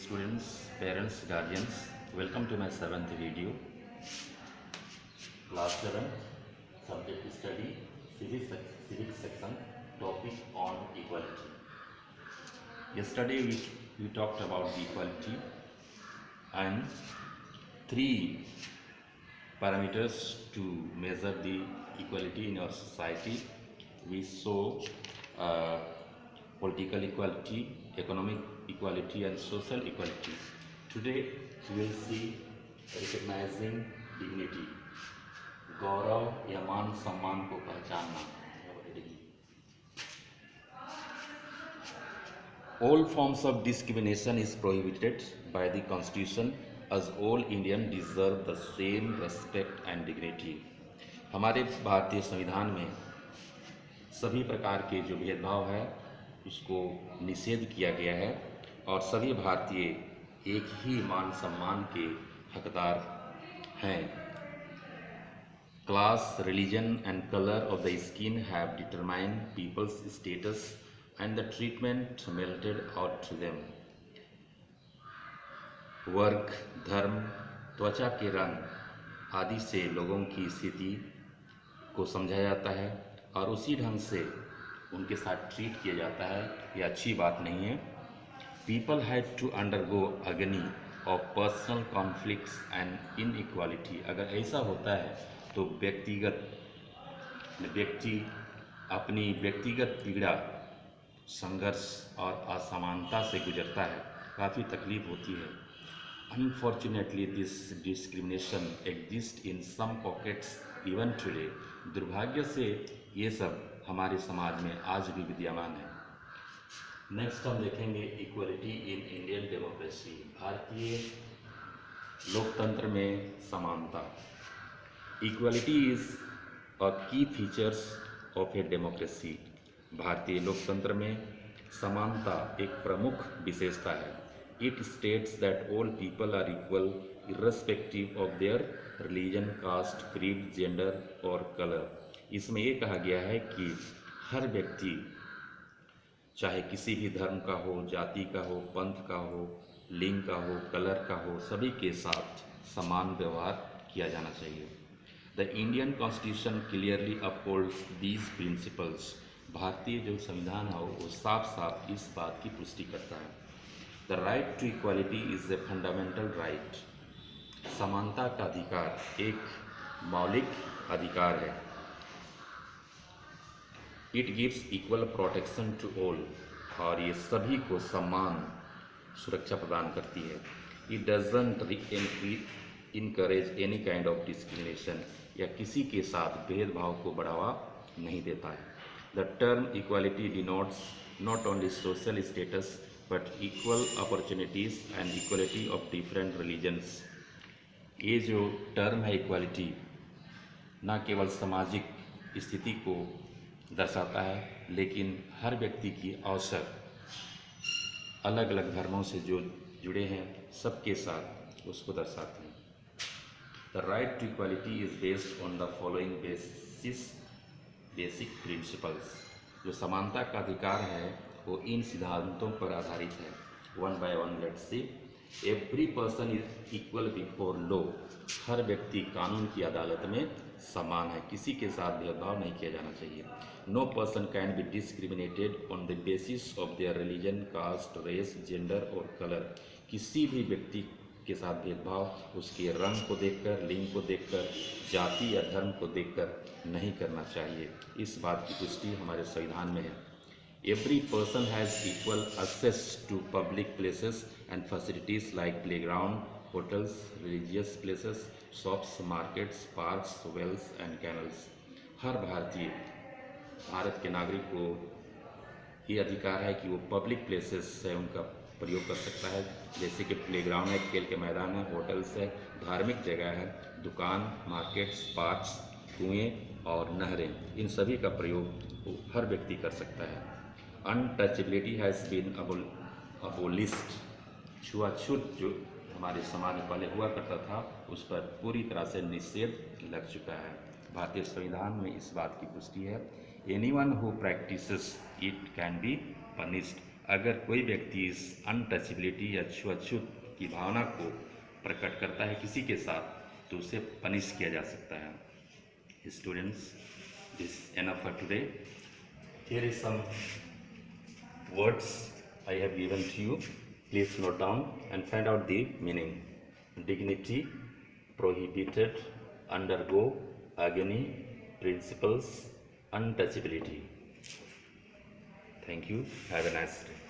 students, parents, guardians, welcome to my 7th video. Class 7, subject study, civics section, topic on equality. Yesterday we talked about the equality and 3 parameters to measure the equality in our society. We saw political equality, economic equality and social equality. Today we will see recognizing dignity, गौरव या मान सम्मान को पहचानना. All forms of discrimination is prohibited by the Constitution as all Indians deserve the same respect and dignity. हमारे भारतीय संविधान में सभी प्रकार के जो भेदभाव है उसको निषेध किया गया है और सभी भारतीय एक ही मान सम्मान के हकदार हैं. Class, religion and color of the skin have determined people's status and the treatment meted out to them. वर्ग, धर्म, त्वचा के रंग आदि से लोगों की स्थिति को समझा जाता है और उसी ढंग से उनके साथ ट्रीट किया जाता है. ये अच्छी बात नहीं है. People had to undergo agony of personal conflicts and inequality. अगर ऐसा होता है तो व्यक्ति अपनी व्यक्तिगत पीड़ा, संघर्ष और असमानता से गुजरता है. काफ़ी तकलीफ होती है. Unfortunately, this discrimination exists in some pockets even today. दुर्भाग्य से ये सब हमारे समाज में आज भी विद्यमान है. नेक्स्ट हम देखेंगे इक्वलिटी इन इंडियन डेमोक्रेसी. भारतीय लोकतंत्र में समानता. इक्वलिटी इज अ की फीचर्स ऑफ ए डेमोक्रेसी. भारतीय लोकतंत्र में समानता एक प्रमुख विशेषता है. It states that all people are equal irrespective of their religion, caste, creed, gender और कलर. इसमें ये कहा गया है कि हर व्यक्ति चाहे किसी भी धर्म का हो, जाति का हो, पंथ का हो, लिंग का हो, कलर का हो, सभी के साथ समान व्यवहार किया जाना चाहिए. The Indian constitution clearly upholds these principles. भारतीय जो संविधान है वो साफ साफ इस बात की पुष्टि करता है. The right to equality is a fundamental right. समानता का अधिकार एक मौलिक अधिकार है. It gives equal protection to all. और ये सभी को समान सुरक्षा प्रदान करती है. It doesn't encourage any kind of discrimination. या किसी के साथ भेदभाव को बढ़ावा नहीं देता है. The term equality denotes not only social status but equal opportunities and equality of different religions. ये जो टर्म है इक्वालिटी न केवल सामाजिक स्थिति को दर्शाता है लेकिन हर व्यक्ति की अवसर अलग अलग धर्मों से जो जुड़े हैं सबके साथ उसको दर्शाते हैं. The right to equality is based on the following basic principles. जो समानता का अधिकार है वो इन सिद्धांतों पर आधारित है. One by one let's see. Every person is equal before law. हर व्यक्ति कानून की अदालत में समान है. किसी के साथ भेदभाव नहीं किया जाना चाहिए. No person can be discriminated on the basis of their religion, caste, race, gender और कलर. किसी भी व्यक्ति के साथ भेदभाव उसके रंग को देखकर, लिंग को देखकर, जाति या धर्म को देखकर नहीं करना चाहिए. इस बात की पुष्टि हमारे संविधान में है. Every person has equal access to public places and facilities like playground, hotels, religious places, shops, markets, parks, wells and canals. हर भारतीय भारत के नागरिक को ये अधिकार है कि वो पब्लिक प्लेसेस है उनका प्रयोग कर सकता है. जैसे कि प्लेग्राउंड है, खेल के मैदान है, होटल्स है, धार्मिक जगह है, दुकान, मार्केट्स, पार्क्स, कुएँ और नहरें. इन सभी का प्रयोग हर व्यक्ति कर सकता है. Untouchability has been abolished. छुआछूत जो हमारे समाज में पहले हुआ करता था उस पर पूरी तरह से निषेध लग चुका है. भारतीय संविधान में इस बात की पुष्टि है. Anyone who practices it can be punished. अगर कोई व्यक्ति इस अनटचेबिलिटी या छुआछूत की भावना को प्रकट करता है किसी के साथ तो उसे पनिश किया जा सकता है। Students, this enough for today. Here is some words I have given to you. Please note down and find out the meaning. Dignity, prohibited, undergo, agony, principles, untouchability. Thank you. Have a nice day.